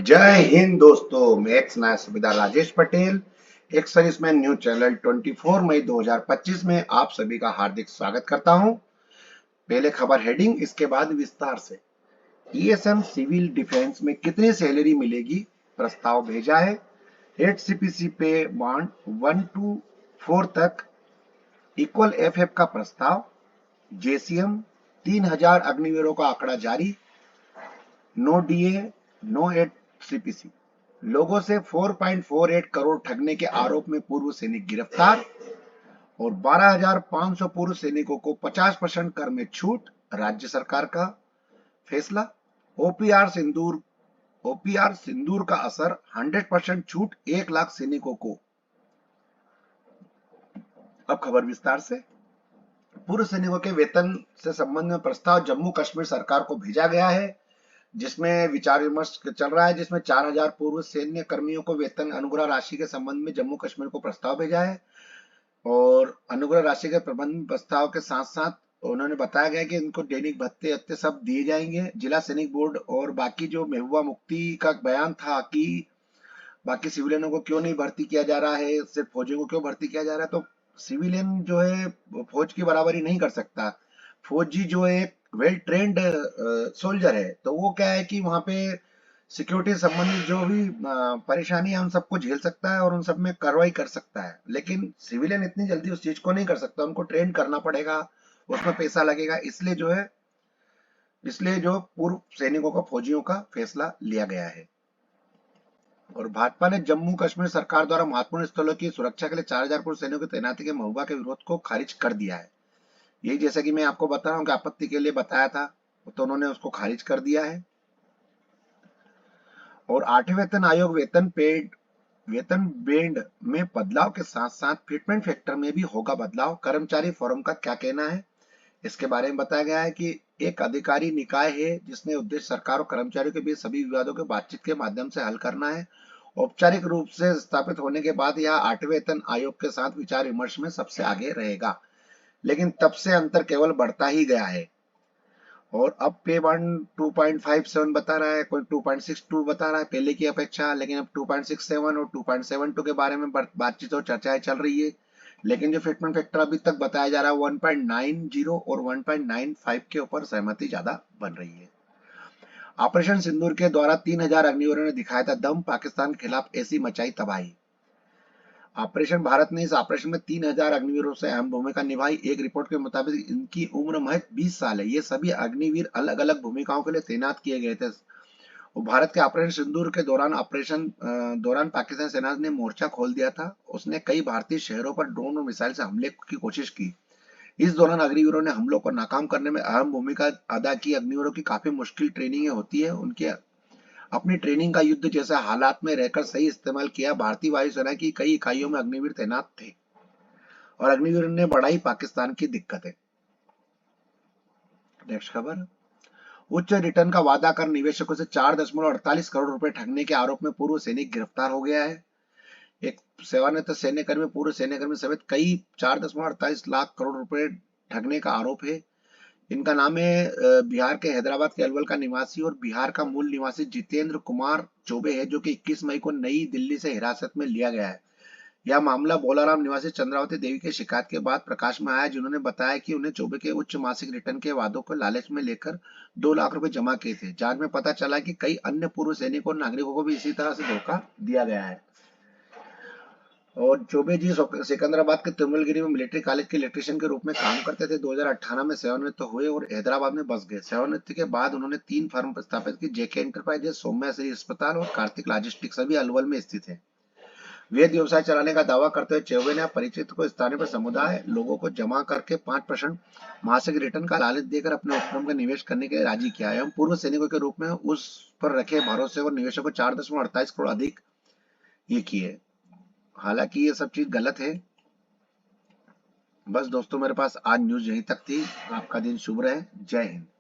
जय हिंद दोस्तों, मैं ex Naik Subedar Rajesh Patel ex serviceman news channel 24 मई 2025 में आप सभी का हार्दिक स्वागत करता हूं। पहले खबर हेडिंग, इसके बाद विस्तार से। ईएसएम सिविल डिफेंस में कितनी सैलरी मिलेगी, प्रस्ताव भेजा है। 8 सीपीसी पे बॉन्ड 1 to 4 तक इक्वल एफएफ का प्रस्ताव। जेसीएम 3000 अग्निवीरों का आंकड़ा जारी। No DA no eight CPC. लोगों से 4.48 करोड़ ठगने के आरोप में पूर्व सैनिक गिरफ्तार और 12,500 पूर्व सैनिकों को 50% कर में छूट, राज्य सरकार का फैसला। ओपीआर सिंदूर का असर, 100% छूट 1 लाख सैनिकों को। अब खबर विस्तार से। पूर्व सैनिकों के वेतन से संबंध में प्रस्ताव जम्मू कश्मीर सरकार को भेजा गया है, जिसमें विचार विमर्श चल रहा है, जिसमें 4,000 पूर्व सैन्य कर्मियों को वेतन अनुग्रह राशि के संबंध में जम्मू कश्मीर को प्रस्ताव भेजा है। और अनुग्रह राशि के प्रबंध प्रस्ताव के साथ साथ उन्होंने बताया गया कि इनको दैनिक भत्ते अत्ते सब दिए जाएंगे। जिला सैनिक बोर्ड और बाकी जो महबूबा मुफ्ती का बयान था कि बाकी सिविलियनों को क्यों नहीं भर्ती किया जा रहा है, सिर्फ फौजियों को क्यों भर्ती किया जा रहा है, तो सिविलियन जो है फौज की बराबरी नहीं कर सकता। फौजी जो है वेल ट्रेंड सोल्जर है, तो वो क्या है कि वहां पे सिक्योरिटी संबंधित जो भी परेशानी है उन सबको झेल सकता है और उन सब में कार्रवाई कर सकता है। लेकिन सिविलियन इतनी जल्दी उस चीज को नहीं कर सकता, उनको ट्रेन करना पड़ेगा, उसमें पैसा लगेगा। इसलिए जो पूर्व सैनिकों का फौजियों का फैसला लिया गया है। और भाजपा ने जम्मू कश्मीर सरकार द्वारा महत्वपूर्ण स्थलों की सुरक्षा के लिए 4,000 पूर्व सैनिकों की तैनाती के महबूबा के विरोध को खारिज कर दिया है। यही जैसा कि मैं आपको बता रहा हूँ कि आपत्ति के लिए बताया था, तो उन्होंने उसको खारिज कर दिया है। और 8वें वेतन आयोग वेतन बैंड में बदलाव के साथ साथ फिटमेंट फैक्टर में भी होगा बदलाव। कर्मचारी फोरम का क्या कहना है, इसके बारे में बताया गया है कि एक अधिकारी निकाय है जिसने उद्देश्य सरकार और कर्मचारियों के बीच सभी विवादों के बातचीत के माध्यम से हल करना है। औपचारिक रूप से स्थापित होने के बाद यह 8वें वेतन आयोग के साथ विचार विमर्श में सबसे आगे रहेगा, लेकिन तब से अंतर केवल बढ़ता ही गया है। और अब पे वन 2.57 बता रहा है, कोई 2.62 बता रहा है पहले की अपेक्षा, लेकिन अब 2.67 और 2.72 के बारे में बातचीत और चर्चाएं चल रही है। लेकिन जो फिटमेंट फैक्टर अभी तक बताया जा रहा है 1.90 और 1.95 के ऊपर सहमति ज्यादा बन रही है। ऑपरेशन सिंदूर के द्वारा 3,000 अग्निवीरों ने दिखाया था दम, पाकिस्तान के खिलाफ ऐसी मचाई तबाही। ऑपरेशन भारत ने इस ऑपरेशन में 3,000 अग्निवीरों से अहम भूमिका निभाई। एक रिपोर्ट के मुताबिक इनकी उम्र महज 20 साल है। ये सभी अग्निवीर अलग अलग भूमिकाओं के लिए तैनात किए गए थे। भारत के ऑपरेशन सिंदूर के दौरान पाकिस्तान सेना ने मोर्चा खोल दिया था। उसने कई भारतीय शहरों पर ड्रोन और मिसाइल से हमले की कोशिश की। इस दौरान अग्निवीरों ने हमलों को नाकाम करने में अहम भूमिका अदा की। अग्निवीरों की काफी मुश्किल ट्रेनिंग होती है, उनके अपनी ट्रेनिंग का युद्ध जैसे हालात में रहकर सही इस्तेमाल किया। भारतीय वायुसेना की कई इकाइयों में अग्निवीर तैनात थे और अग्निवीर ने बढ़ाई पाकिस्तान की दिक्कतें। नेक्स्ट खबर। उच्च रिटर्न का वादा कर निवेशकों से 4.48 करोड़ रुपए ठगने के आरोप में पूर्व सैनिक गिरफ्तार हो गया है। एक सेवानिवृत्त सैन्यकर्मी पूर्व सैन्यकर्मी समेत कई 4.48 लाख करोड़ रुपए ठगने का आरोप है। इनका नाम है बिहार के हैदराबाद के अलवल का निवासी और बिहार का मूल निवासी जितेंद्र कुमार चौबे है, जो कि 21 मई को नई दिल्ली से हिरासत में लिया गया है। यह मामला बोलाराम निवासी चंद्रावती देवी की शिकायत के बाद प्रकाश में आया, जिन्होंने बताया कि उन्हें चौबे के उच्च मासिक रिटर्न के वादों को लालच में लेकर 2 लाख रुपए जमा किए थे। जांच में पता चला कि कई अन्य पूर्व सैनिकों और नागरिकों को भी इसी तरह से धोखा दिया गया है। और चौबे जी सिकंदराबाद के तिरुमलगिरी में मिलिट्री कॉलेज के इलेक्ट्रिशियन के रूप में काम करते थे। 2018 में सेवानिवृत्त हुए और हैदराबाद में बस गए। सेवानिवृत्ति के बाद उन्होंने 3 फर्म स्थापित की, जेके एंटरप्राइजेस, सौम्या श्री अस्पताल और कार्तिक लॉजिस्टिक्स, सभी अलवर में स्थित है। वेद व्यवसाय चलाने का दावा करते हुए चौबे ने परिचित को स्थानीय पर समुदाय लोगों को जमा करके 5% मासिक रिटर्न का लालच देकर अपने उपक्रम का निवेश करने के लिए राजी किया एवं पूर्व सैनिकों के रूप में उस पर रखे भरोसे और निवेशों को 4.48 करोड़ अधिक ये किए। हालांकि ये सब चीज गलत है। बस दोस्तों, मेरे पास आज न्यूज यहीं तक थी। आपका दिन शुभ रहे। जय हिंद।